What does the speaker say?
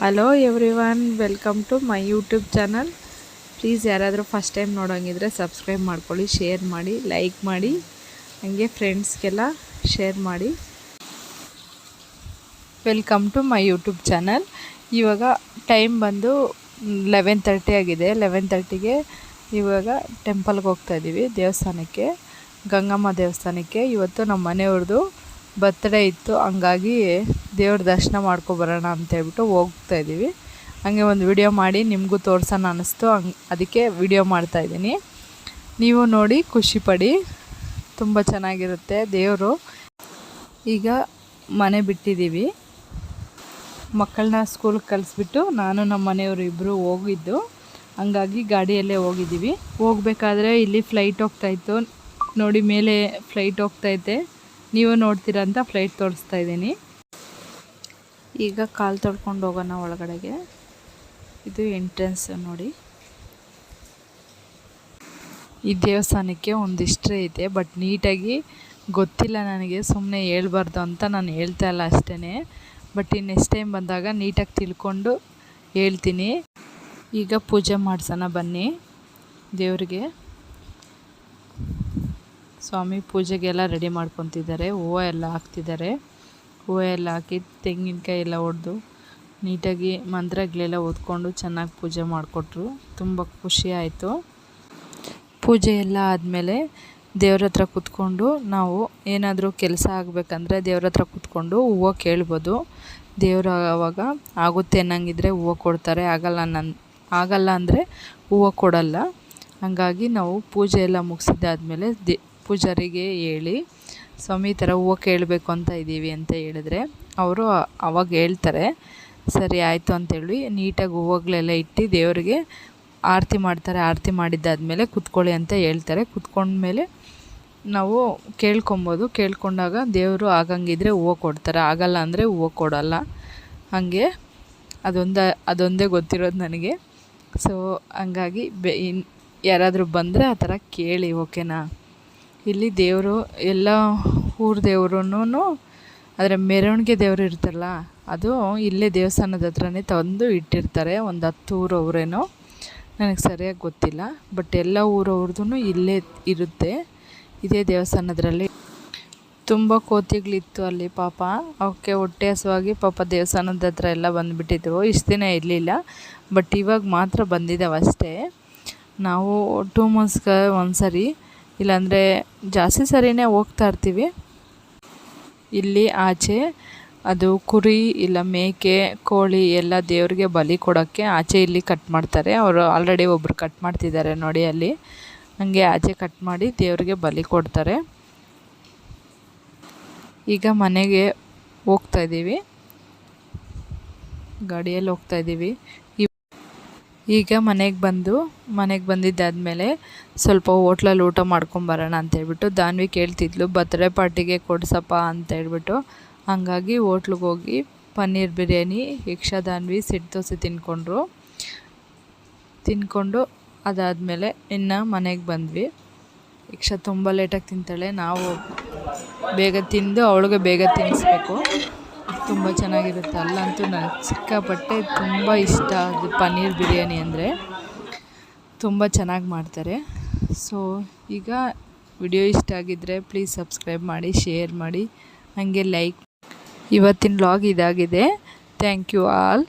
Hello everyone, welcome to my YouTube channel. Please ಯಾರಾದರೂ first time ನೋಡೋಂಗಿದ್ರೆ subscribe ಮಾಡ್ಕೊಳ್ಳಿ, share ಮಾಡಿ, ಲೈಕ್ ಮಾಡಿ, ಹಾಗೆ ಫ್ರೆಂಡ್ಸ್ಗೆಲ್ಲ ಶೇರ್ ಮಾಡಿ. Welcome to my YouTube channel. ಇವಾಗ ಟೈಮ್ ಬಂದು 11:30 ಆಗಿದೆ. 11:30ಗೆ ಇವಾಗ ಟೆಂಪಲ್ಗೆ ಹೋಗ್ತಾಯಿದ್ದೀವಿ, ದೇವಸ್ಥಾನಕ್ಕೆ, ಗಂಗಮ್ಮ ದೇವಸ್ಥಾನಕ್ಕೆ. ಇವತ್ತು ನಮ್ಮ ಮನೆಯವ್ರದ್ದು ಬರ್ತ್ಡೇ ಇತ್ತು, ಹಂಗಾಗಿ ದೇವ್ರ ದರ್ಶನ ಮಾಡ್ಕೊಬರೋಣ ಅಂತೇಳ್ಬಿಟ್ಟು ಹೋಗ್ತಾಯಿದ್ದೀವಿ. ಹಾಗೆ ಒಂದು ವಿಡಿಯೋ ಮಾಡಿ ನಿಮಗೂ ತೋರ್ಸೋಣ ಅನ್ನಿಸ್ತು, ಅದಕ್ಕೆ ವಿಡಿಯೋ ಮಾಡ್ತಾಯಿದ್ದೀನಿ. ನೀವು ನೋಡಿ ಖುಷಿಪಡಿ, ತುಂಬ ಚೆನ್ನಾಗಿರುತ್ತೆ ದೇವರು. ಈಗ ಮನೆ ಬಿಟ್ಟಿದ್ದೀವಿ, ಮಕ್ಕಳನ್ನ ಸ್ಕೂಲ್ಗೆ ಕಳಿಸ್ಬಿಟ್ಟು ನಾನು ನಮ್ಮ ಮನೆಯವರು ಇಬ್ಬರು ಹೋಗಿದ್ದು, ಹಂಗಾಗಿ ಗಾಡಿಯಲ್ಲೇ ಹೋಗಿದ್ದೀವಿ. ಹೋಗ್ಬೇಕಾದ್ರೆ ಇಲ್ಲಿ ಫ್ಲೈಟ್ ಹೋಗ್ತಾಯಿತ್ತು ನೋಡಿ, ಮೇಲೆ ಫ್ಲೈಟ್ ಹೋಗ್ತೈತೆ, ನೀವು ನೋಡ್ತೀರಾ ಅಂತ ಫ್ಲೈಟ್ ತೋರಿಸ್ತಾ ಇದ್ದೀನಿ. ಈಗ ಕಾಲು ತೊಳ್ಕೊಂಡು ಹೋಗೋಣ ಒಳಗಡೆಗೆ. ಇದು ಎಂಟ್ರೆನ್ಸ್ ನೋಡಿ. ಈ ದೇವಸ್ಥಾನಕ್ಕೆ ಒಂದು ಹಿಸ್ಟ್ರಿ ಐತೆ, ಬಟ್ ನೀಟಾಗಿ ಗೊತ್ತಿಲ್ಲ ನನಗೆ, ಸುಮ್ಮನೆ ಹೇಳ್ಬಾರ್ದು ಅಂತ ನಾನು ಹೇಳ್ತಾ ಇಲ್ಲ ಅಷ್ಟೇ. ಬಟ್ ನೆಕ್ಸ್ಟ್ ಟೈಮ್ ಬಂದಾಗ ನೀಟಾಗಿ ತಿಳ್ಕೊಂಡು ಹೇಳ್ತೀನಿ. ಈಗ ಪೂಜೆ ಮಾಡ್ಸೋಣ ಬನ್ನಿ ದೇವ್ರಿಗೆ. ಸ್ವಾಮಿ ಪೂಜೆಗೆಲ್ಲ ರೆಡಿ ಮಾಡ್ಕೊತಿದ್ದಾರೆ, ಹೂವು ಎಲ್ಲ ಹಾಕ್ತಿದ್ದಾರೆ. ಹೂವು ಎಲ್ಲ ಹಾಕಿ ತೆಂಗಿನಕಾಯಿ ಎಲ್ಲ ಹೊಡೆದು ನೀಟಾಗಿ ಮಂತ್ರಗಳೆಲ್ಲ ಓದ್ಕೊಂಡು ಚೆನ್ನಾಗಿ ಪೂಜೆ ಮಾಡಿಕೊಟ್ರು. ತುಂಬ ಖುಷಿ ಆಯಿತು. ಪೂಜೆ ಎಲ್ಲ ಆದಮೇಲೆ ದೇವ್ರ ಹತ್ರ ಕೂತ್ಕೊಂಡು ನಾವು ಏನಾದರೂ ಕೆಲಸ ಆಗಬೇಕಂದ್ರೆ ದೇವ್ರ ಹತ್ರ ಕೂತ್ಕೊಂಡು ಹೂವು ಕೇಳ್ಬೋದು. ದೇವರು ಆವಾಗ ಆಗುತ್ತೆ ಅನ್ನಂಗಿದ್ರೆ ಹೂವು ಕೊಡ್ತಾರೆ, ಆಗಲ್ಲ ಅಂದರೆ ಹೂವು ಕೊಡಲ್ಲ. ಹಾಗಾಗಿ ನಾವು ಪೂಜೆ ಎಲ್ಲ ಮುಗಿಸಿದ್ದಾದಮೇಲೆ ಪೂಜಾರಿಗೆ ಹೇಳಿ, ಸ್ವಾಮಿ ಈ ಥರ ಹೂವು ಕೇಳಬೇಕು ಅಂತ ಇದ್ದೀವಿ ಅಂತ ಹೇಳಿದ್ರೆ ಅವರು ಅವಾಗ ಹೇಳ್ತಾರೆ. ಸರಿ ಆಯಿತು ಅಂತೇಳಿ ನೀಟಾಗಿ ಹೂವುಗಳೆಲ್ಲ ಇಟ್ಟು ದೇವರಿಗೆ ಆರತಿ ಮಾಡ್ತಾರೆ. ಆರತಿ ಮಾಡಿದ್ದಾದಮೇಲೆ ಕೂತ್ಕೊಳ್ಳಿ ಅಂತ ಹೇಳ್ತಾರೆ. ಕೂತ್ಕೊಂಡ್ಮೇಲೆ ನಾವು ಕೇಳ್ಕೊಬೋದು. ಕೇಳ್ಕೊಂಡಾಗ ದೇವರು ಆಗಂಗಿದ್ರೆ ಹೂವು ಕೊಡ್ತಾರೆ, ಆಗಲ್ಲ ಅಂದರೆ ಹೂವು ಕೊಡಲ್ಲ. ಹಾಗೆ ಅದೊಂದೇ ಗೊತ್ತಿರೋದು ನನಗೆ. ಸೊ ಹಂಗಾಗಿ ಯಾರಾದರೂ ಬಂದರೆ ಆ ಥರ ಕೇಳಿ, ಓಕೆನಾ. ಇಲ್ಲಿ ದೇವರು ಎಲ್ಲ ಊರ ದೇವ್ರೂ, ಆದರೆ ಮೆರವಣಿಗೆ ದೇವರು ಇರ್ತಲ್ಲ, ಅದು ಇಲ್ಲೇ ದೇವಸ್ಥಾನದ ಹತ್ರನೇ ತಂದು ಇಟ್ಟಿರ್ತಾರೆ. ಒಂದು 10 ಊರವರೇನೋ, ನನಗೆ ಸರಿಯಾಗಿ ಗೊತ್ತಿಲ್ಲ. ಬಟ್ ಎಲ್ಲ ಊರವ್ರದ್ದು ಇಲ್ಲೇ ಇರುತ್ತೆ, ಇದೇ ದೇವಸ್ಥಾನದ್ರಲ್ಲಿ. ತುಂಬ ಕೋತಿಗಳಿತ್ತು ಅಲ್ಲಿ ಪಾಪ, ಅವಕ್ಕೆ ಹೊಟ್ಟೆ ಹಸುವಾಗಿ ಪಾಪ ದೇವಸ್ಥಾನದ ಹತ್ರ ಎಲ್ಲ ಬಂದುಬಿಟ್ಟಿದ್ವು. ಇಷ್ಟು ದಿನ ಇರಲಿಲ್ಲ, ಬಟ್ ಇವಾಗ ಮಾತ್ರ ಬಂದಿದ್ದಾವೆ ಅಷ್ಟೇ. ನಾವು 2 ಮಂತ್ಸ್ಗೆ ಒಂದು ಸರಿ, ಇಲ್ಲಾಂದರೆ ಜಾಸ್ತಿ ಸರಿನೇ ಹೋಗ್ತಾ ಇರ್ತೀವಿ. ಇಲ್ಲಿ ಆಚೆ ಅದು ಕುರಿ ಇಲ್ಲ ಮೇಕೆ ಕೋಳಿ ಎಲ್ಲ ದೇವ್ರಿಗೆ ಬಲಿ ಕೊಡೋಕ್ಕೆ ಆಚೆ ಇಲ್ಲಿ ಕಟ್ ಮಾಡ್ತಾರೆ. ಅವರು ಆಲ್ರೆಡಿ ಒಬ್ಬರು ಕಟ್ ಮಾಡ್ತಿದ್ದಾರೆ ನೋಡಿ ಅಲ್ಲಿ. ಹಾಗೆ ಆಚೆ ಕಟ್ ಮಾಡಿ ದೇವ್ರಿಗೆ ಬಲಿ ಕೊಡ್ತಾರೆ. ಈಗ ಮನೆಗೆ ಹೋಗ್ತಾಯಿದ್ದೀವಿ, ಗಾಡಿಯಲ್ಲಿ ಹೋಗ್ತಾಯಿದ್ದೀವಿ. ಈಗ ಮನೆಗೆ ಬಂದಿದ್ದಾದಮೇಲೆ ಸ್ವಲ್ಪ ಹೋಟ್ಲಲ್ಲಿ ಊಟ ಮಾಡ್ಕೊಂಬರೋಣ ಅಂತೇಳ್ಬಿಟ್ಟು ದಾನ್ವಿ ಕೇಳ್ತಿದ್ಲು, ಬರ್ತ್ಡೇ ಪಾರ್ಟಿಗೆ ಕೊಡ್ಸಪ್ಪ ಅಂತೇಳ್ಬಿಟ್ಟು. ಹಂಗಾಗಿ ಹೋಟ್ಲಿಗೆ ಹೋಗಿ ಪನ್ನೀರ್ ಬಿರಿಯಾನಿ, ಯಕ್ಷ ದಾನ್ವಿ ಸೆಟ್ ದೋಸೆ ತಿನ್ಕೊಂಡು ಅದಾದಮೇಲೆ ಇನ್ನು ಮನೆಗೆ ಬಂದ್ವಿ. ಯಕ್ಷ ತುಂಬ ಲೇಟಾಗಿ ತಿಂತಾಳೆ, ನಾವು ಬೇಗ ತಿಂದು ಅವಳಿಗೆ ಬೇಗ ತಿನ್ನಿಸ್ಬೇಕು. ತುಂಬ ಚೆನ್ನಾಗಿರುತ್ತೆ, ಅಲ್ಲಂತೂ ನನಗೆ ಸಿಕ್ಕಾಪಟ್ಟೆ ತುಂಬ ಇಷ್ಟ. ಅದು ಪನ್ನೀರ್ ಬಿರಿಯಾನಿ ಅಂದರೆ ತುಂಬ ಚೆನ್ನಾಗಿ ಮಾಡ್ತಾರೆ. ಸೊ ಈಗ ವಿಡಿಯೋ ಇಷ್ಟ ಆಗಿದ್ದರೆ ಪ್ಲೀಸ್ ಸಬ್ಸ್ಕ್ರೈಬ್ ಮಾಡಿ, ಶೇರ್ ಮಾಡಿ, ಹಾಗೆ ಲೈಕ್. ಇವತ್ತಿನ ವ್ಲಾಗ್ ಇದಾಗಿದೆ. Thank you all.